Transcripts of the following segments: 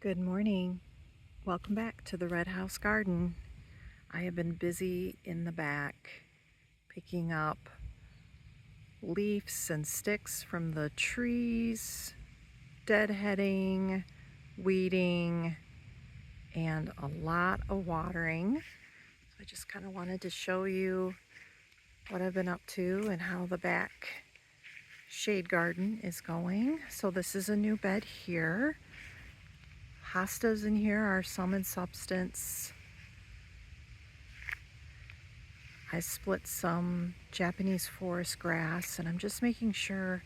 Good morning. Welcome back to the Red House Garden. I have been busy in the back picking up leaves and sticks from the trees, deadheading, weeding, and a lot of watering. So I just kind of wanted to show you what I've been up to and how the back shade garden is going. So this is a new bed here. Hostas in here are Sum and Substance. I split some Japanese forest grass, and I'm just making sure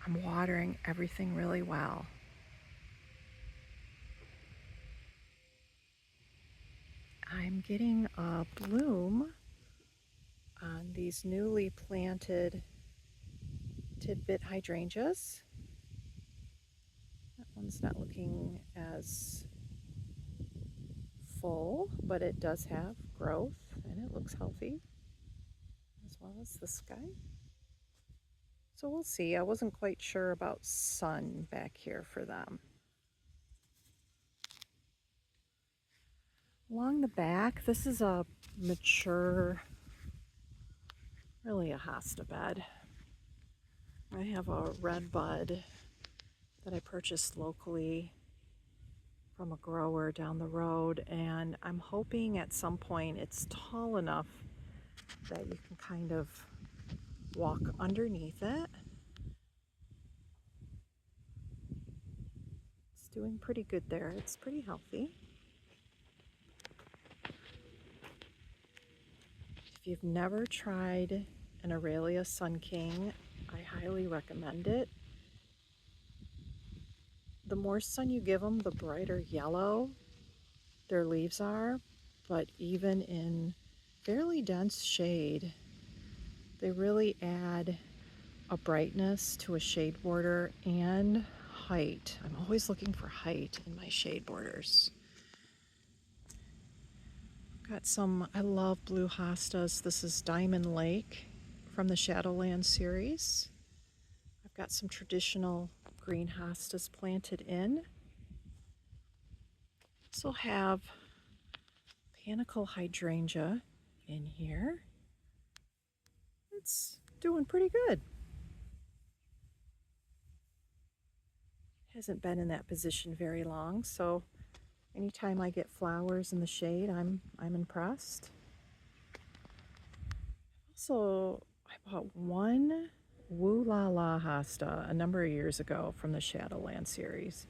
I'm watering everything really well. I'm getting a bloom on these newly planted tidbit hydrangeas. That one's not looking as full, but it does have growth and it looks healthy, as well as this guy. So we'll see. I wasn't quite sure about sun back here for them. Along the back, this is a mature, really a hosta bed. I have a red bud that I purchased locally from a grower down the road, and I'm hoping at some point it's tall enough that you can kind of walk underneath it. It's doing pretty good there. It's pretty healthy. If you've never tried an Aralia Sun King, I highly recommend it. The more sun you give them, the brighter yellow their leaves are, but even in fairly dense shade, they really add a brightness to a shade border and height. I'm always looking for height in my shade borders. Got some, I love blue hostas. This is Diamond Lake from the Shadowland series. I've got some traditional green hostas planted in. Also have panicle hydrangea in here. It's doing pretty good. Hasn't been in that position very long, so anytime I get flowers in the shade, I'm impressed. Also, I bought one Woo La La hosta a number of years ago from the Shadowland series,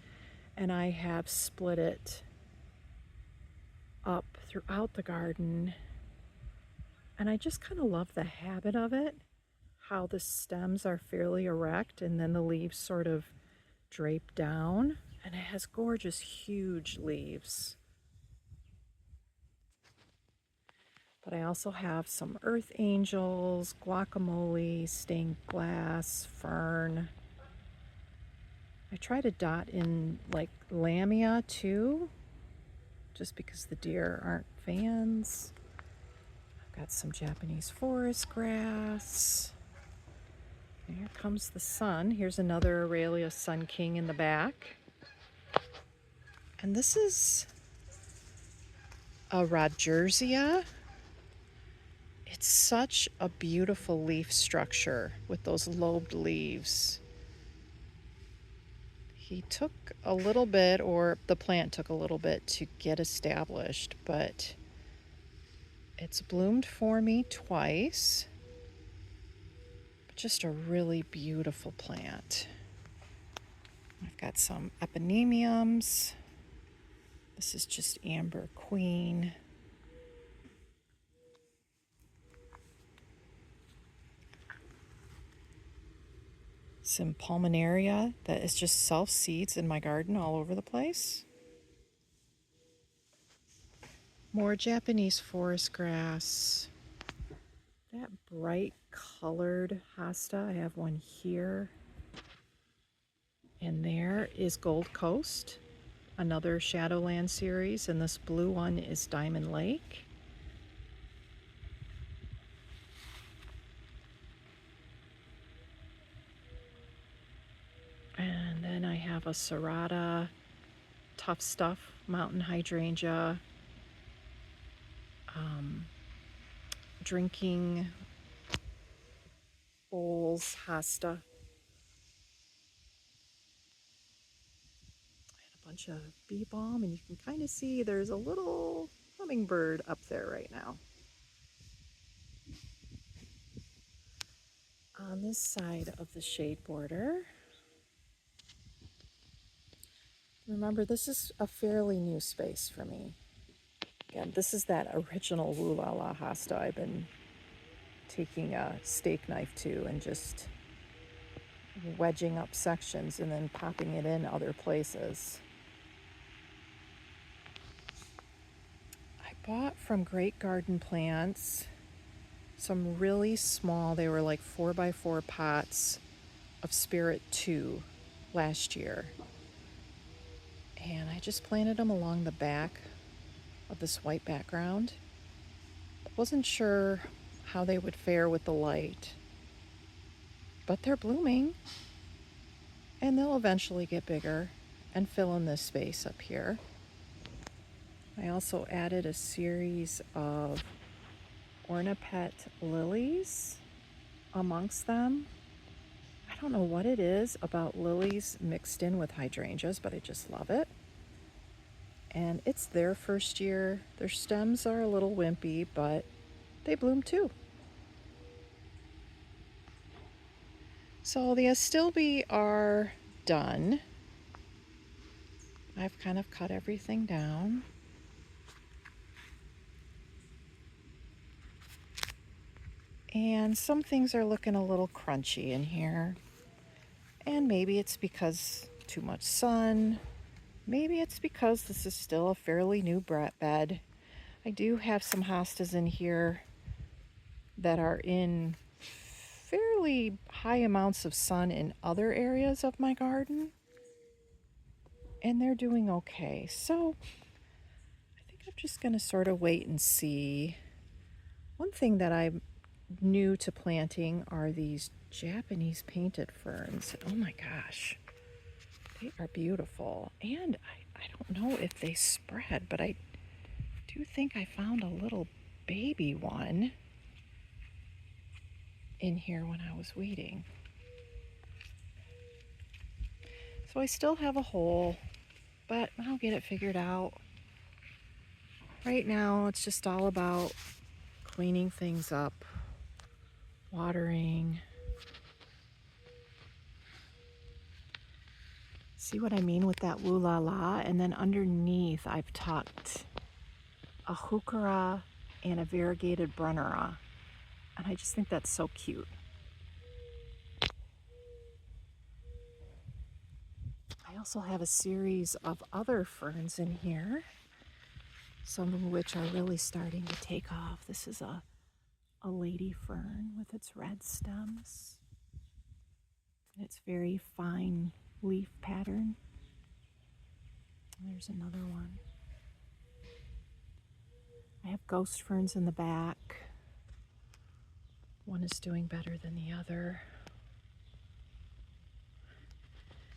and I have split it up throughout the garden, and I just kind of love the habit of it, how the stems are fairly erect and then the leaves sort of drape down, and it has gorgeous huge leaves. But I also have some earth angels, guacamole, stained glass, fern. I try to dot in like lamia too, just because the deer aren't fans. I've got some Japanese forest grass. And here comes the sun. Here's another Aralia Sun King in the back. And this is a Rodgersia. It's such a beautiful leaf structure with those lobed leaves. He took a little bit, or the plant took a little bit to get established, but it's bloomed for me twice. Just a really beautiful plant. I've got some epinemiums. This is just Amber Queen. Some Pulmonaria that is just self-seeds in my garden all over the place. More Japanese forest grass. That bright colored hosta, I have one here. And there is Gold Coast, another Shadowland series, and this blue one is Diamond Lake. And then I have a Serrata Tough Stuff mountain hydrangea, Drinking Bowls hosta, and a bunch of bee balm, and you can kind of see there's a little hummingbird up there right now. On this side of the shade border, remember this is a fairly new space for me. Again, this is that original Woo La La hosta I've been taking a steak knife to and just wedging up sections and then popping it in other places. I bought from Great Garden Plants some really small, they were like 4x4 pots of Spirit 2 last year. And I just planted them along the back of this white background. Wasn't sure how they would fare with the light, but they're blooming and they'll eventually get bigger and fill in this space up here. I also added a series of Ornapet lilies amongst them. I don't know what it is about lilies mixed in with hydrangeas, but I just love it. And it's their first year. Their stems are a little wimpy, but they bloom too. So the astilbe are done. I've kind of cut everything down. And some things are looking a little crunchy in here. And maybe it's because too much sun. Maybe it's because this is still a fairly new bed. I do have some hostas in here that are in fairly high amounts of sun in other areas of my garden, and they're doing okay. So I think I'm just going to sort of wait and see. One thing that I'm new to planting are these Japanese painted ferns. Oh my gosh, they are beautiful. And I don't know if they spread, but I do think I found a little baby one in here when I was weeding. So I still have a hole, but I'll get it figured out. Right now, it's just all about cleaning things up, watering. See what I mean with that Woo La La? And then underneath, I've tucked a heuchera and a variegated brunnera. And I just think that's so cute. I also have a series of other ferns in here, some of which are really starting to take off. This is a lady fern with its red stems. It's very fine leaf pattern. There's another one. I have ghost ferns in the back. One is doing better than the other.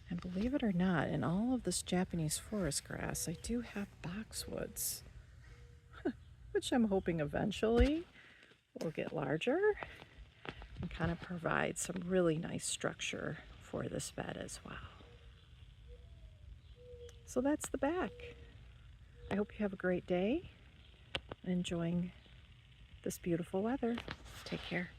And believe it or not, in all of this Japanese forest grass, I do have boxwoods, which I'm hoping eventually will get larger and kind of provide some really nice structure for this bed as well. So that's the back. I hope you have a great day and enjoying this beautiful weather. Take care.